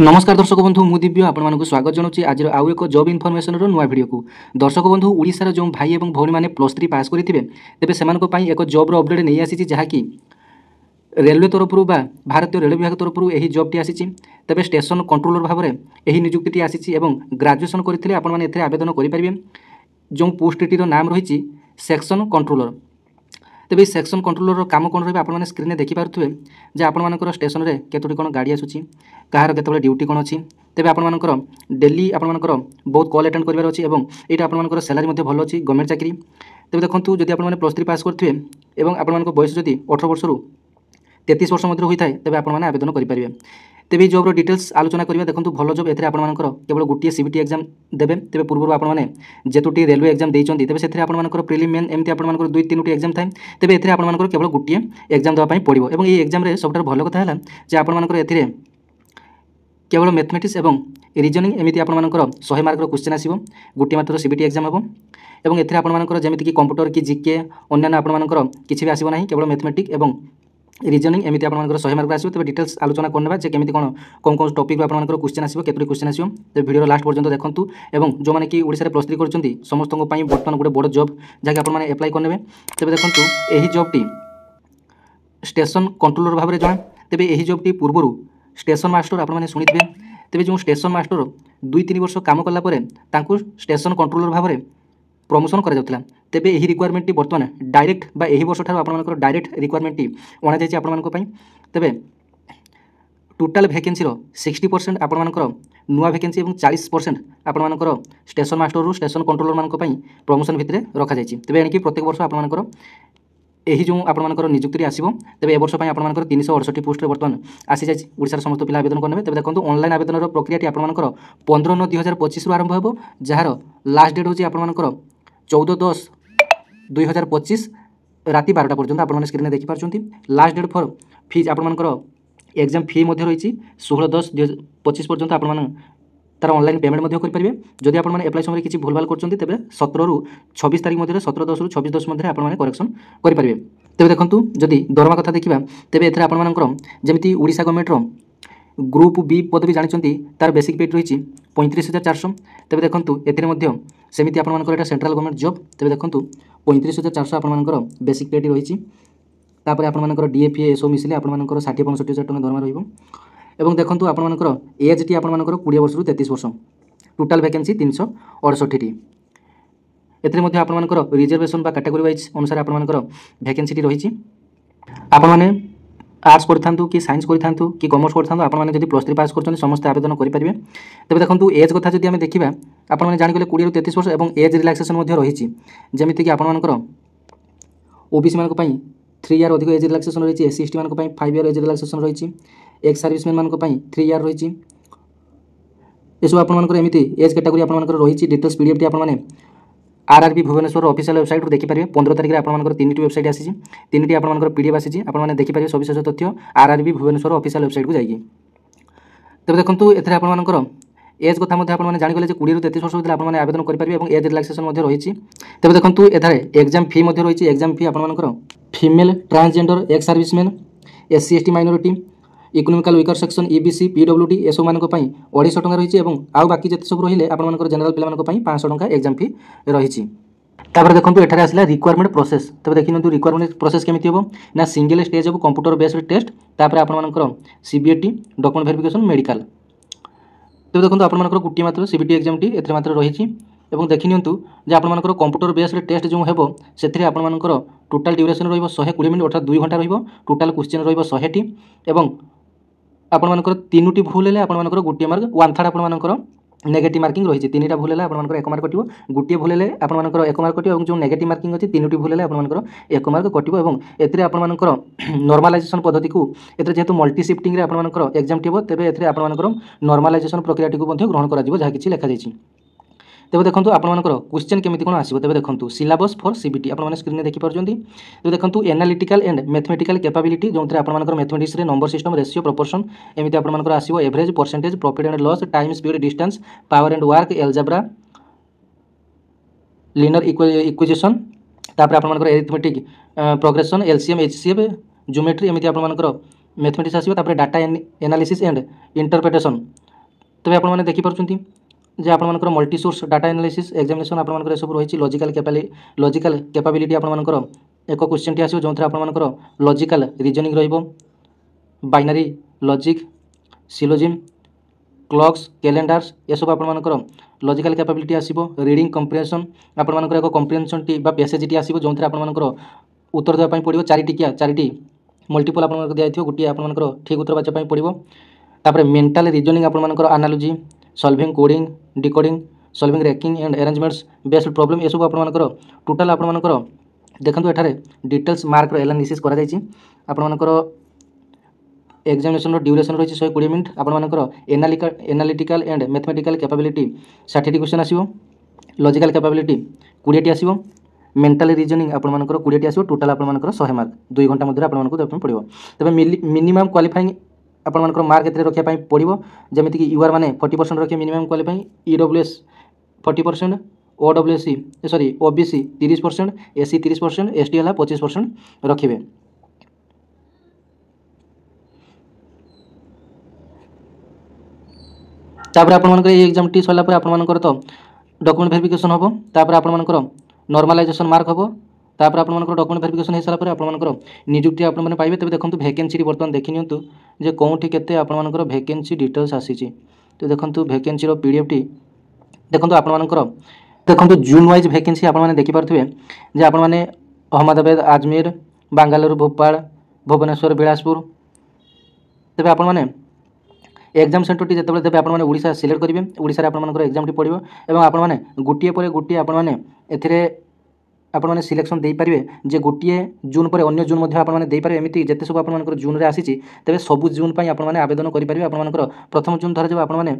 नमस्कार दर्शक बंधु मु दिव्य आपको स्वागत जनाऊँ आज आउ एक जॉब इनफॉरमेशन नुआ वीडियो को। दर्शक बंधु ओडिशार जो भाई और भौणी मैंने +3 पास करते तेज से एक जॉब अपडेट नहीं आसी जहाँकि रेलवे तरफ भारतीय रेलवे विभाग तरफ यही जॉबटी आसी तेज स्टेशन कंट्रोलर भाव में यही नियुक्ति आसी ग्रेजुएशन करते आपने आवेदन करेंगे। जो पोस्टटीर नाम रही सेक्शन कंट्रोलर। तेज सेक्शन कंट्रोलर काम कौन रहा आपने स्क्रीन में देखिपे जे आपर स्टेशन में केतोटी कौन गाड़ी आसूँ कहार केतबे ड्यूटी कौन अच्छी तेज आपर डेली आपर बहुत कॉल अटेंड करार अच्छी और ये आपर सैलरी भल अच्छी गवर्नमेंट चाकरी। तेज देखो जब आपने +3 पास करेंगे और आपर बयस जदि 18 वर्ष 33 वर्ष मध्य होता है तेज आपने आवेदन करेंगे। तेज ये जॉब्र डिटेल्स आलोचना करिए। देखो भल जॉब एथे आपनकर केवल गोटे सीबीटी एग्जाम देबे। तेज पूर्व आपने जेतोटी रेलवे एग्जाम देइचंती तेज से आपनकर प्रिलिम मेन एमती आपनकर 2-3टी एग्जाम थाए तेज एथे आपनकर केवल गोटे एग्जाम देवाई पड़ो। और ये एग्जाम सब भल कथा है जे आपनकर एथिरे केवल मैथमेटिक्स और रिजनिंग एमती आपनकर 100 मार्कर क्वेश्चन आसो गोटे मात्र सीबीटी एग्जाम हम और एथे आपनकर जमीक कंप्यूटर कि जीके अन्य आपनकर किसी भी आसो ना केवल मैथमेटिक्स और रिजनिंग एमती आपनकर 100 मार्क आसो। तेज डिटेल्स आलोचना करने जे केमी कौन कौन कौन टॉपिक आपनकर क्वेश्चन आसो केतोटी क्वेश्चन आसो तेज वीडियो लास्ट पर्यंत देखूँ। और जो मैंने कि ओडिशा +3 कर समस्त बर्तमान गोटे बड़ जॉब जहाँकि आपने एप्लाई करने। तेज देखूँ यही जॉबटी स्टेशन कंट्रोलर भाव में जाना। तेज यही जॉबटी पूर्व स्टेशन मास्टर आपने शुणी थे। तेज जो स्टेशन मास्टर 2-3 वर्ष काम कलापर स्टेशन कंट्रोलर भाव में प्रमोशन करा तेबे यही रिक्वायरमेंट बर्तमान डायरेक्ट बा यही वर्ष ठार आपनकर डायरेक्ट रिक्वायरमेंट अणा जाइए आपनकर तेबे टोटाल वैकेंसी 60% आपनकर नुआ वैकेंसी और 40% आपनकर स्टेशन मास्टर रू स्टेशन कंट्रोलर मानक प्रमोशन भितर रखा जाइए। तेबे एणिकी प्रत्येक वर्ष आपनकर यही जो आपनकर नियुक्ति आसो तेज ए वर्ष आपनकर 368 पोस्ट बर्तमान आसी जाए ओडिशार समस्त पिला आवेदन करने। तेज देखो ऑनलाइन आवेदन प्रक्रिया आपनकर 15/9/2025 आरंभ हो जार लास्ट डेट होची आपनकर 14/10/2025 राति 12टा पर्यंत आपने स्क्रीन में देखिपार्टी। लास्ट डेट फॉर फीज आपनकर एग्जाम फी रही 16/10/2025 पर्यंत आपने तार ऑनलाइन पेमेंट करेंगे। जदि आपने एप्लाई समय किसी भूल भाल कर तेज 17 ରୁ 26 तारीख मध्य 17/10 ରୁ 26/10 मध्य आपने करेक्शन करेंगे। तेज देखो जदि दरमा कथा देखा तेज एथे आपनकर जमी ओडिशा गवर्नमेंट ग्रुप बी पदवी जानते तार बेसिक पेड रही 35,400। तेज देखो एमती सेमती आपनकर सेंट्रल गवर्नमेंट जॉब। तेज देखो 35,400 आपनकर बेसिक पेड रही आपनकर डीएफए एसओ मिसिले आपनकर 60-65,000 टଙ୍କା दरमा रहिबो। एवं देखो आपनकर एज टी आपनकर 20 वर्ष 33 वर्ष टोटाल वैकेंसी 368टी। एथिरे मध्ये आपनकर रिजर्वेशन बा कैटेगरी वाइज अनुसार आपनकर वैकेंसी रही। आपने आर्ट्स करूँ कि साइंस करूँ कि कॉमर्स करूँ आपने जब +3 पास कर समस्त आवेदन करेंगे। तेज देखो एज कथा जब आम देखा आपने जाणिगले 20 ରୁ 33 वर्ष और एज रिलैक्सेशन रही जमीक आपनकर ओबीसी मान 3 ईयर अधिक एज रिलैक्सेशन रही। एससी एसटी मान 5 ईयर एज रिलैक्सेशन रही। एक्स सर्विसमैन मान 3 ईयर रही। ये सब आपनकर एमती एज कैटेगरी आपनकर रही। डिटेल्स पीडीएफ आपने आरआरबी भुवनेश्वर ऑफिशियल वेबसाइट देखिपारे। 15 तारिख में आपनकर 3टी वेबसाइट आसी 3टी आपनकर पीडीएफ आसी आपने देखिपारे सविशेष तथ्य आरआरबी भुवनेश्वर ऑफिशियल वेबसाइट को जाइए। तेज देखो एथे आपनकर एज कथा आपने जाणिगले 20 ରୁ 33 वर्ष होता आपने आवेदन करेंगे और एज रिलैक्सेशन रही। तेज देखो एथारे एग्जाम फी रही। एग्जाम फी आपनकर female transgender ex serviceman SC ST minority economical weaker section EBC PWD एसो मान 250 टଙ୍କା रही। आउ बाकी जिते सब रही आपनकर जनरल पिला 500 टଙ୍କା एग्जाम फी रही। तापर देखो एठारे आसला रिक्वायरमेंट प्रोसेस। तब देखिए रिक्वायरमेंट प्रोसेस केमिति हो ना सिंगल स्टेज हो कंप्यूटर बेस्ड टेस्ट तापर आपनकर सीबीएटी डॉक्यूमेंट वेरिफिकेशन मेडिकल। तब देखो आपनकर गोटे मात्र सीबीटी एग्जाम टी एथरे मात्र रही। और देखि नियंतु जे आपनकर कंप्यूटर बेस्ड टेस्ट जो हेबो सेथिरे आपनकर टोटाल ड्यूरेशन रहिबो 120 मिनिट अर्थात 2 घंटा रहिबो। टोटाल क्वेश्चन रहिबो 100टी एवं आपनकर 3टी भूल हेले आपनकर गोटे मार्क 1/3 आपनकर नेगेटिव मार्किंग रही। 3टा भूल हेले आपनकर 1 मार्क कटिबो। गोटे भूल हेले आपनकर 1 मार्क कटिबो और जो नेगेटिव मार्किंग अछि 3टी भूल हेले आपनकर 1 मार्क कटिबो। और एथिरे आपनकर नॉर्मलाइजेशन पद्धति को एथिरे जेहेतु मल्टी शिफ्टिंग रे आपनकर एग्जाम टिबो तेबे एथिरे आपनकर नॉर्मलाइजेशन प्रक्रिया को मध्ये ग्रहण करा जिवो जहा किछि लिखा जाइछि। तेज देखो आपनकर क्वेश्चन केमिति कोन आसीबो। तेज देखो सिलेबस फॉर सीबीटी आपने स्क्रीन में देखिपारछंती। तो देखो एनालिटिकल एंड मैथमेटिकल कैपेबिलिटी जो आपनकर मैथमेटिक्स रे नंबर सिस्टम रेशियो प्रोपोर्शन एमिति आपनकर आसीबो। Average percentage profit and loss time speed distance power and work algebra linear equation तापर आपनकर arithmetic progression LCM HCF geometry एमिति आपनकर मैथमेटिक्स आसीबो। तापर डाटा एनालिसिस एंड इंटरप्रिटेशन तेज आपने देखिपुं जे आपर multi source data analysis examination आपर सब रही लॉजिकल कैपेबिलिटी आपर एक क्वेश्चन टी आसो जो आपर logical reasoning binary logic syllogism clocks calendars ये सब आपर लॉजिकल कैपेबिलिटी आसो रीडिंग कंप्रिहेंशन आपर एक कंप्रिहेंशन टी पैसेज टी आसो जो आपर उत्तर देवाई पड़ो चारिटी मल्टीपल आप दिखाई गोटे आपर ठीक उत्तर बाछा पड़ो तापर मेंटल रीजनिंग आपर analogy solving coding decoding solving ranking and arrangements based problem ये सब आपर टोटाल आपर देखो एठारे डिटेल्स मार्क एनालिसिस करा जायछि आपर एग्जामिनेशन ड्यूरेशन रही 120 मिनट आपर analytical and mathematical capability 60 question आसो लॉजिकल कैपेबिलिटी 20 टी आसो मेंटल रीजनिंग आपर 20 टी आसो टोटाल आपर 100 मार्क 2 घंटा मध्य आपको देवाई पड़ो तेज मिनिमम क्वालिफाइंग आपर मार्क ए रखापी पड़ो जमीक यूआर मैंने 40% रखिए minimum qualifying EWS 40% OWC sorry OBC 30% SC 30% ST है 25% रखिए तापर आपर एग्जाम टी सरला आपर तो डॉक्यूमेंट वेरिफिकेशन हम तापर आपर नॉर्मलाइजेशन मार्क हम तापर आपर डॉक्यूमेंट वेरिफिकेशन हो सारा आपर निजुक्ति आपने पाइबे तेज देखो वैकेंसी बर्तमान देखी नियंतु जे कौटी केते आपर वैकेंसी डिटेल्स आसी तो देखो वैकेंसी PDF टी देखो आपर देखो जून वाइज वैकेंसी आपने देखिपे जे आपने अहमदाबाद अजमेर बांगालोर भोपाल भुवनेश्वर बिलासपुर तेज आपने एग्जाम सेंटर टी जो देते आपने ओडिशा सिलेक्ट करेंगे ओडिशा आपर एग्जाम टी पड़ो और आपने गोटे पर गोटे आपने आपने सिलेक्शन दे पारे जे गोटे जून पर अन्य जून आपने दे पारे एमती जिते सब आपर जून में आसी तेज सब जून पर आपने आवेदन करेंगे आपर प्रथम जून धर जब आपने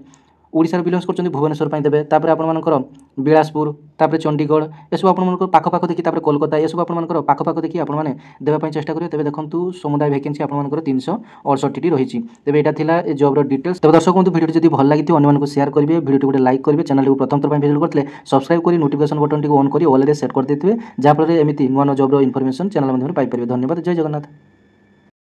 ओडिशा बिलंग्स कर भुवनेश्वर देवे तापर आपर बिलासपुर तापर चंडीगढ़ ये सब आप पाखपाख देखिए तापर कोलकाता ये सब आपर पाखपाख देखिए आपने देवाई चेष्टा करेंगे तेज देखो समुदाय वैकेंसी आपर 368 टी रही तेज यहाँ जॉब डिटेल्स तेज दर्शक बंधु वीडियो जब भल लगी अन्य शेयर करेंगे वीडियो गोटे लाइक करेंगे चैनल को प्रथम थर विजिट करते सब्सक्राइब कर नोटिफिकेशन बटन टी ऑन कर ऑल सेट कर देते जहाँफल एमती नुआ नुआ जॉब इनफॉरमेशन चैनल पाइपर धन्यवाद जय जगन्नाथ।